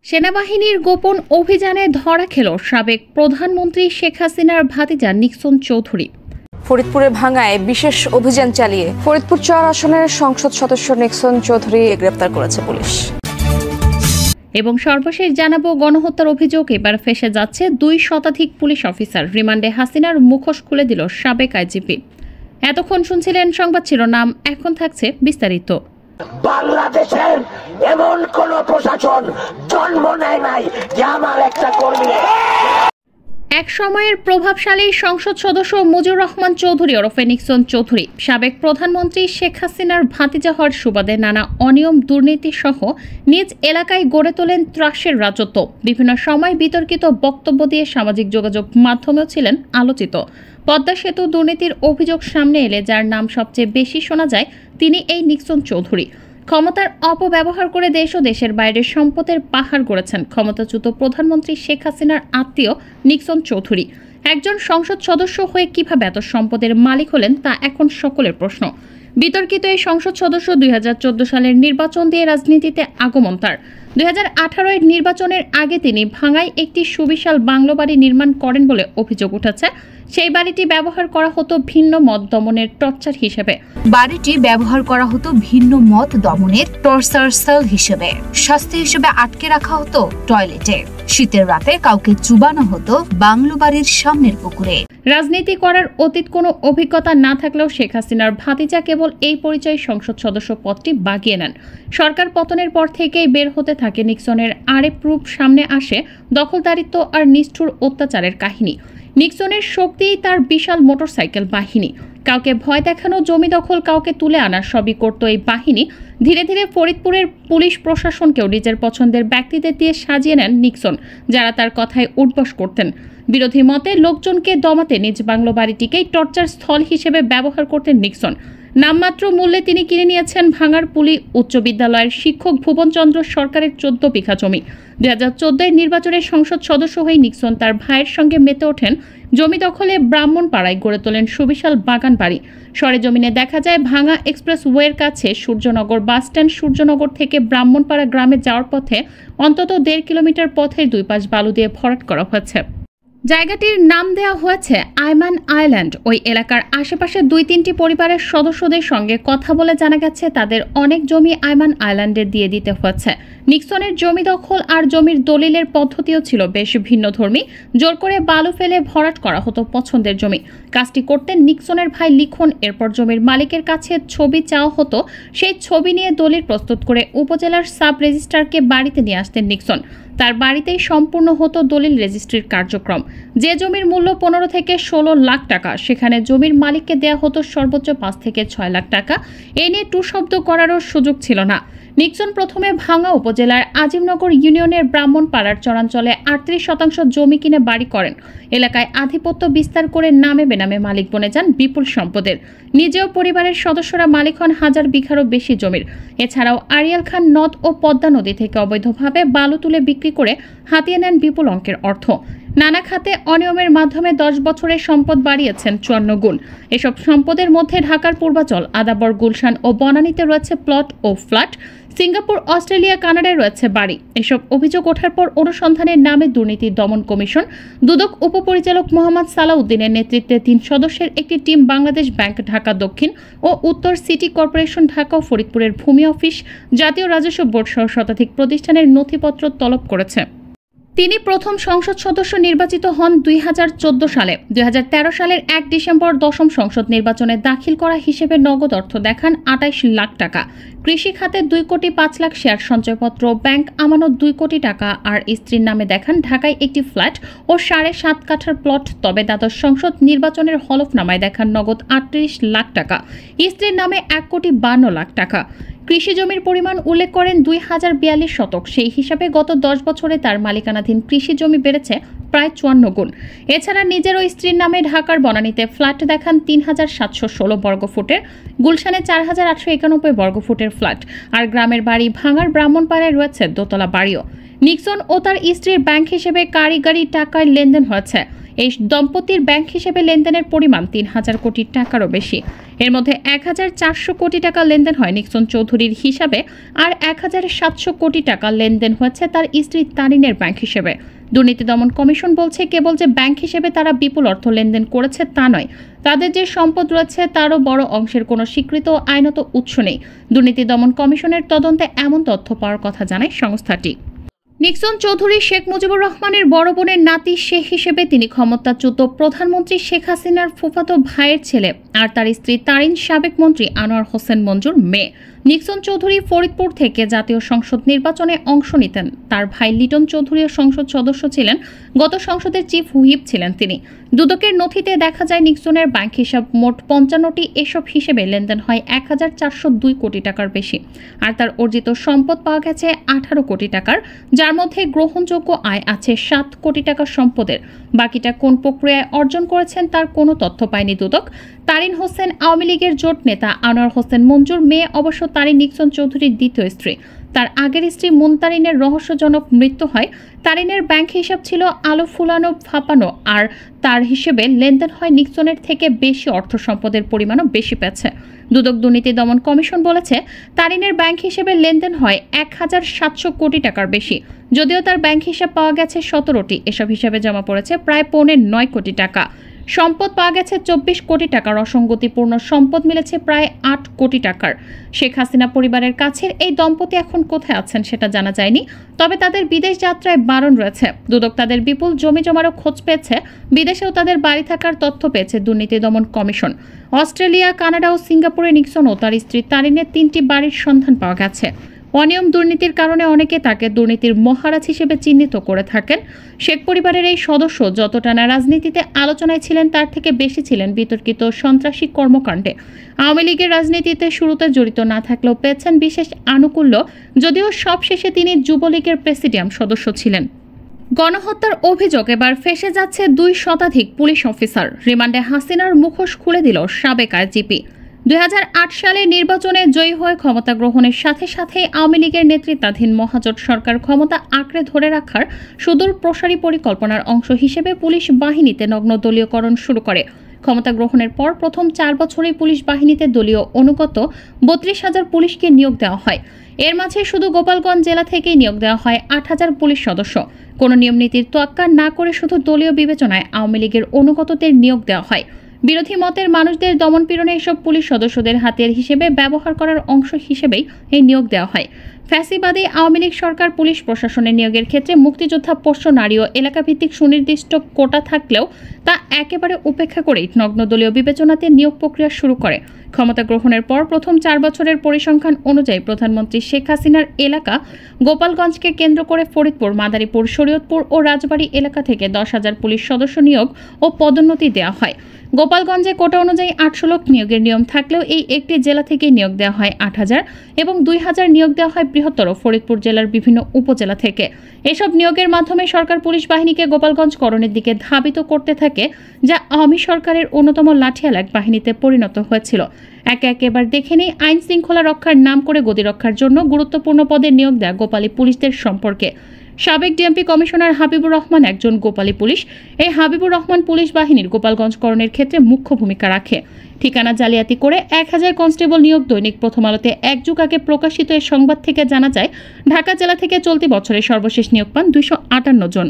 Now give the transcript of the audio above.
সেনাবাহিনীর গোপন অভিযানে ধরা খেল সাবেক প্রধানমন্ত্রী শেখ হাসিনার ভাতিজা নিক্সন চৌধুরী। ফরিদপুরে ভাঙ্গায় বিশেষ অভিযান চালিয়ে ফরিদপুর ৪ আসনের সংসদ সদস্য নিক্সন চৌধুরী গ্রেপ্তার করেছে পুলিশ। এবং সর্বশেষ জানাবো, গণহত্যার অভিযোগ এবার ফেঁসে যাচ্ছে ২ শতাধিক পুলিশ অফিসার। রিমান্ডে হাসিনার মুখোশ খুলে দিল সাবেক আইজিপি। এতক্ষণ শুনছিলেন সংবাদ শিরোনাম, এখন থাকছে বিস্তারিত। বাংলাদেশের এমন কোন প্রশাসন জন্ম নেয় নাই যে আমার একটা কর্মী। এক সময়ের প্রভাবশালী সংসদ সদস্য মুজিবুর রহমান চৌধুরী ওরফে নিক্সন চৌধুরী সাবেক প্রধানমন্ত্রী শেখ হাসিনার ভাতিজা হওয়ার সুবাদে নানা অনিয়ম দুর্নীতি সহ নিজ এলাকায় গড়ে তোলেন ত্রাসের রাজত্ব। বিভিন্ন সময় বিতর্কিত বক্তব্য দিয়ে সামাজিক যোগাযোগ মাধ্যমেও ছিলেন আলোচিত। পদ্মা সেতু দুর্নীতির অভিযোগ সামনে এলে যার নাম সবচেয়ে বেশি শোনা যায় তিনি এই নিক্সন চৌধুরী। ক্ষমতার অপব্যবহার করে দেশ ও দেশের বাইরের সম্পদের পাহাড় গড়েছেন ক্ষমতাচ্যুত প্রধানমন্ত্রী শেখ হাসিনার আত্মীয় নিক্সন চৌধুরী। একজন সংসদ সদস্য হয়ে কিভাবে এত সম্পদের মালিক হলেন তা এখন সকলের প্রশ্ন। বিতর্কিত এই সংসদ সদস্য ২০১৪ সালের নির্বাচন দিয়ে রাজনীতিতে আগমন তার। ২০১৮ নির্বাচনের আগে তিনি ভাঙ্গায় একটি সুবিশাল বাংলো বাড়ি নির্মাণ করেন বলে অভিযোগ উঠেছে। সেই বাড়িটি ব্যবহার করা হতো ভিন্ন মত দমনের টর্চার হিসেবে। শাস্তি হিসেবে আটকে রাখা হতো টয়লেটে। শীতের রাতে কাউকে চুবানো হতো বাংলো বাড়ির সামনের পুকুরে। রাজনীতি করার অতীত কোনো অভিজ্ঞতা না থাকলেও শেখ হাসিনার ভাতিজা কেবল এই পরিচয় সংসদ সদস্য পদটি বাগিয়ে নেন। সরকার পতনের পর থেকেই বের হতে থাকে নিক্সনের আরেক রূপ। সামনে আসে দখলদারিত্ব আর নিষ্ঠুর অত্যাচারের কাহিনী। নিক্সনের শক্তিই তার বিশাল মোটরসাইকেল বাহিনী। কাউকে ভয় দেখানো, জমি দখল, কাউকে তুলে আনা সবই করত এই বাহিনী। ধীরে ধীরে ফরিদপুরের পুলিশ প্রশাসনকেও নিজের পছন্দের ব্যক্তিদের দিয়ে সাজিয়ে নেন নিক্সন, যারা তার কথায় উঠবস করতেন। বিরোধী মতে লোকজনকে দমাতে নিজ বাংলো বাড়িটিকেই টর্চার স্থল হিসেবে ব্যবহার করতেন নিক্সন। নামমাত্র মূল্যে তিনি কিনে নিয়েছেন ভাঙ্গারপুলি উচ্চ বিদ্যালয়ের শিক্ষক ভুবনচন্দ্র সরকারের ১৪ বিঘা জমি। ২০১৪ নির্বাচনের সংসদ সদস্য হয়ে নিক্সন তার ভাইয়ের সঙ্গে মেতে ওঠেন জমি দখলে। ব্রাহ্মণপাড়ায় গড়ে তোলেন সুবিশাল বাগান বাড়ি। সরেজমিনে দেখা যায় ভাঙ্গা এক্সপ্রেস ওয়ের কাছে সূর্যনগর বাসস্ট্যান্ড। সূর্যনগর থেকে ব্রাহ্মণপাড়া গ্রামে যাওয়ার পথে অন্তত ১.৫ কিলোমিটার পথের ২ পাশ বালু দিয়ে ভরাট করা হয়েছে। জায়গাটির নাম দেওয়া হয়েছে আইমান আইল্যান্ড। ওই এলাকার আশেপাশে ২-৩টি পরিবারের সদস্যদের সঙ্গে কথা বলে জানা গেছে তাদের অনেক জমি আইমান আইল্যান্ডে দিয়ে দিতে হয়েছে। নিক্সনের জমি দখল আর জমির দলিলের পদ্ধতিও ছিল বেশ ভিন্নধর্মী। জোর করে বালু ফেলে ভরাট করা হতো পছন্দের জমি। কাজটি করতেন নিক্সনের ভাই লিখন। এরপর জমির মালিকের কাছে ছবি চাওয়া হতো। সেই ছবি নিয়ে দলিল প্রস্তুত করে উপজেলার সাব রেজিস্ট্রারকে বাড়িতে নিয়ে আসতেন নিক্সন। তার বাড়িতেই সম্পূর্ণ হতো দলিল রেজিস্ট্রির কার্যক্রম। যে জমির মূল্য ১৫ থেকে ১৬ লাখ টাকা, সেখানে জমির মালিককে দেয়া হতো সর্বোচ্চ ৫ থেকে ৬ লাখ টাকা। এ নিয়ে টু শব্দ করারও সুযোগ ছিল না। নিক্সন প্রথমে ভাঙ্গা উপজেলার আজিমনগর ইউনিয়নের ব্রাহ্মণপাড়ার চরাঞ্চলে ৩৮% জমি কিনে বাড়ি করেন। এলাকায় আধিপত্য বিস্তার করে নামে বেনামে মালিক বনে যান বিপুল সম্পদের। নিজেও পরিবারের সদস্যরা মালিক হন ১,০০০ বিঘারও বেশি জমির। এছাড়াও আরিয়াল খান নদ ও পদ্মা নদী থেকে অবৈধভাবে বালু তুলে বিক্রি করে হাতিয়ে নেন বিপুল অঙ্কের অর্থ। নানা খাতে অনিয়মের মাধ্যমে ১০ বছরের সম্পদ বাড়িয়েছেন ৫৪ গুণ। এসব সম্পদের মধ্যে ঢাকার পূর্বাচল, আদাবর, গুলশান ও বনানীতে রয়েছে প্লট ও ফ্ল্যাট। সিঙ্গাপুর, অস্ট্রেলিয়া, কানাডায় রয়েছে বাড়ি। এসব অভিযোগ ওঠার পর অনুসন্ধানের নামে দুর্নীতি দমন কমিশন, দুদক উপপরিচালক মোহাম্মদ সালাউদ্দিনের নেতৃত্বে ৩ সদস্যের একটি টিম বাংলাদেশ ব্যাংক ঢাকা দক্ষিণ ও উত্তর, সিটি কর্পোরেশন ঢাকা ও ফরিদপুরের ভূমি অফিস, জাতীয় রাজস্ব বোর্ড সহ শতাধিক প্রতিষ্ঠানের নথিপত্র তলব করেছে। তিনি প্রথম সংসদ সদস্য নির্বাচিত হন ২০১৪ সালে। ২০১৩ সালের ১ ডিসেম্বর ১০ম সংসদ নির্বাচনে দাখিল করা হিসেবে নগদ অর্থ দেখান ২৮ লাখ টাকা। কৃষি খাতে ২ কোটি ৫ লাখ শেয়ার সঞ্চয়পত্র, ব্যাংক আমানত ২ কোটি টাকা আর স্ত্রীর নামে দেখান ঢাকায় একটি ফ্ল্যাট ও ৭.৫ কাঠার প্লট। তবে দ্বাদশ সংসদ নির্বাচনের হলফনামায় দেখান নগদ ৩৮ লাখ টাকা, স্ত্রীর নামে ১ কোটি ৫২ লাখ টাকা। কৃষি জমির পরিমাণ উল্লেখ করেন ২০৪২ শতক। সেই হিসাবে গত ১০ বছরে তার মালিকানাধীন কৃষি জমি বেড়েছে প্রায় ৫৪ গুণ। এছাড়া নিজের ও স্ত্রীর নামে ঢাকার বনানীতে ফ্ল্যাট দেখান ৩,৭১৬ বর্গফুটের, গুলশানে ৪,৮৯১ বর্গফুটের ফ্ল্যাট। আর গ্রামের বাড়ি ভাঙ্গার ব্রাহ্মণপাড়ায় রয়েছে দোতলা বাড়িও। নিক্সন ও তার স্ত্রীর ব্যাংক হিসেবে কারিগরি টাকার লেনদেন হয়েছে। এই দম্পতির ব্যাংক হিসেবে লেনদেনের পরিমাণ ৩,০০০ কোটি টাকারও বেশি। এর মধ্যে ১,৪০০ কোটি টাকা লেনদেন হয় নিক্সন চৌধুরীর হিসাবে, আর ১,৭০০ কোটি টাকা লেনদেন হয়েছে তার স্ত্রী তারিনের ব্যাংক হিসেবে। দুর্নীতি দমন কমিশন বলছে, কেবল যে ব্যাংক হিসেবে তারা বিপুল অর্থ লেনদেন করেছে তা নয়, তাদের যে সম্পদ রয়েছে তারও বড় অংশের কোনো স্বীকৃত আইনত উৎস নেই। দুর্নীতি দমন কমিশনের তদন্তে এমন তথ্য পাওয়ার কথা জানায় সংস্থাটি। নিক্সন চৌধুরী শেখ মুজিবুর রহমানের বড় বোনের নাতি, সে হিসেবে তিনি ক্ষমতাচ্যুত প্রধানমন্ত্রী শেখ হাসিনার ফুফাতো ভাইয়ের ছেলে, আর তার স্ত্রী তারিন সাবেক মন্ত্রী আনোয়ার হোসেন মঞ্জুর মেয়ে। নিক্সন চৌধুরী ফরিদপুর থেকে জাতীয় সংসদ নির্বাচনে অংশ নিতেন। তার ভাই লিটন চৌধুরীও সংসদ সদস্য ছিলেন। গত সংসদের চিফ হুইপ ছিলেন তিনি। দুদকের নথিতে দেখা যায় নিক্সনের ব্যাংক হিসাব মোট ৫৫টি। এসব হিসেবে লেনদেন হয় ১,৪০২ কোটি টাকার বেশি, আর তার অর্জিত সম্পদ পাওয়া গেছে ১৮ কোটি টাকার, যার মধ্যে গ্রহণযোগ্য আয় আছে ৭ কোটি টাকা সম্পদের। বাকিটা কোন প্রক্রিয়ায় অর্জন করেছেন তার কোনো তথ্য পায়নি দুদক। তারিন হোসেন আওয়ামী লীগের জোট নেতা আনোয়ার হোসেন মঞ্জুর মেয়ে। অবশ্য তারিন নিক্সন চৌধুরীর দ্বিতীয় স্ত্রী। তার আগের স্ত্রী মুনতারিনের রহস্যজনক মৃত্যু হয়। তারিনের ব্যাংক হিসাব ছিল আলো ফুলানো ফাঁপানো, আর তার হিসেবে লেনদেন হয় নিক্সনের থেকে বেশি। অর্থ সম্পদের পরিমাণও বেশি পেয়েছে। দুদক দুর্নীতি দমন কমিশন বলেছে, তারিনের ব্যাংক হিসেবে লেনদেন হয় ১,৭০০ কোটি টাকার বেশি। যদিও তার ব্যাংক হিসাব পাওয়া গেছে ১৭টি। এসব হিসাবে জমা পড়েছে প্রায় ৯.৫ কোটি টাকা। সম্পদ পাওয়া গেছে ২৪ কোটি টাকার। অসঙ্গতিপূর্ণ সম্পদ মিলেছে প্রায় ৮ কোটি টাকার। শেখ হাসিনা পরিবারের কাছের এই দম্পতি এখন কোথায় আছেন সেটা জানা যায়নি, তবে তাদের বিদেশ যাত্রায় বারণ রয়েছে। দুদক তাদের বিপুল জমি জমারও খোঁজ পেয়েছে। বিদেশেও তাদের বাড়ি থাকার তথ্য পেয়েছে দুর্নীতি দমন কমিশন। অস্ট্রেলিয়া, কানাডা ও সিঙ্গাপুরে নিক্সন ও তার স্ত্রী তারিনের ৩টি বাড়ির সন্ধান পাওয়া গেছে। অনিয়ম দুর্নীতির কারণে অনেকে তাকে দুর্নীতির মহারাজ হিসেবে চিহ্নিত করে থাকেন। শেখ পরিবারের এই সদস্য যতটা না রাজনীতিতে আলোচনায় ছিলেন, তার থেকে বেশি ছিলেন বিতর্কিত সন্ত্রাসী কর্মকাণ্ডে। আওয়ামী লীগের রাজনীতিতে শুরুতে জড়িত না থাকলেও পেয়েছেন বিশেষ আনুকূল্য, যদিও সবশেষে তিনি যুবলীগের প্রেসিডিয়াম সদস্য ছিলেন। গণহত্যার অভিযোগ এবার ফেঁসে যাচ্ছে ২ শতাধিক পুলিশ অফিসার। রিমান্ডে হাসিনার মুখোশ খুলে দিল সাবেক আইজিপি। ২০০৮ সালে নির্বাচনে জয়ী হয়ে ক্ষমতা গ্রহণের সাথে সাথে আওয়ামী লীগের নেতৃত্বাধীন মহাজোট সরকার ক্ষমতা আঁকড়ে ধরে রাখার সুদূর প্রসারী পরিকল্পনার অংশ হিসেবে পুলিশ বাহিনীতে নগ্ন দলীয়করণ শুরু করে। ক্ষমতা গ্রহণের পর প্রথম ৪ বছরেই পুলিশ বাহিনীতে দলীয় অনুগত ৩২,০০০ পুলিশকে নিয়োগ দেওয়া হয়। এর মাঝে শুধু গোপালগঞ্জ জেলা থেকেই নিয়োগ দেওয়া হয় ৮,০০০ পুলিশ সদস্য। কোনো নিয়মনীতির তোয়াক্কা না করে শুধু দলীয় বিবেচনায় আওয়ামী লীগের অনুগতদের নিয়োগ দেওয়া হয়। বিরোধী মতের মানুষদের দমনপীড়নে এসব পুলিশ সদস্যদের হাতিয়ার হিসেবে ব্যবহার করার অংশ হিসেবেই এই নিয়োগ দেওয়া হয়। ফ্যাসিবাদী আওয়ামী লীগ সরকার পুলিশ প্রশাসনের নিয়োগের ক্ষেত্রে মুক্তিযোদ্ধা, পোষ্য নারী ও এলাকাভিত্তিক সুনির্দিষ্ট কোটা থাকলেও তা একেবারে উপেক্ষা করেই নগ্নদলীয় বিবেচনাতে নিয়োগ প্রক্রিয়া শুরু করে। ক্ষমতা গ্রহণের পর প্রথম ৪ বছরের পরিসংখ্যান অনুযায়ী প্রধানমন্ত্রী শেখ হাসিনার এলাকা গোপালগঞ্জকে কেন্দ্র করে ফরিদপুর, মাদারীপুর, শরীয়তপুর ও রাজবাড়ী এলাকা থেকে ১০,০০০ পুলিশ সদস্য নিয়োগ ও পদোন্নতি দেওয়া হয়। গোপালগঞ্জে কোটা অনুযায়ী ৮০০ লোক নিয়োগের নিয়ম থাকলেও এই একটি জেলা থেকে নিয়োগ দেওয়া হয় ৮,০০০ এবং ২,০০০ নিয়োগ দেওয়া হয় বৃহত্তর ফরিদপুর জেলার বিভিন্ন উপজেলা থেকে। এসব নিয়োগের মাধ্যমে সরকার পুলিশ বাহিনীকে গোপালগঞ্জ করণের দিকে ধাবিত করতে থাকে, যা আওয়ামী সরকারের অন্যতম লাঠিয়াল এক বাহিনীতে পরিণত হয়েছিল। একে একে এবার দেখে নেই আইন শৃঙ্খলা রক্ষার নাম করে গদি রক্ষার জন্য গুরুত্বপূর্ণ পদে নিয়োগ দেয়া গোপালী পুলিশদের সম্পর্কে। সাবেক ডিএমপি কমিশনার হাবিবুর রহমান একজন গোপালী পুলিশ। এই হাবিবুর রহমান পুলিশ বাহিনীর গোপালগঞ্জকরণের ক্ষেত্রে মুখ্য ভূমিকা রাখে। ঠিকানা জালিয়াতি করে ১,০০০ কনস্টেবল নিয়োগ। দৈনিক প্রথম আলোতে ১ যুগ আগে প্রকাশিত এই সংবাদ থেকে জানা যায়, ঢাকা জেলা থেকে চলতি বছরে সর্বশেষ নিয়োগ পান ২৫৮ জন।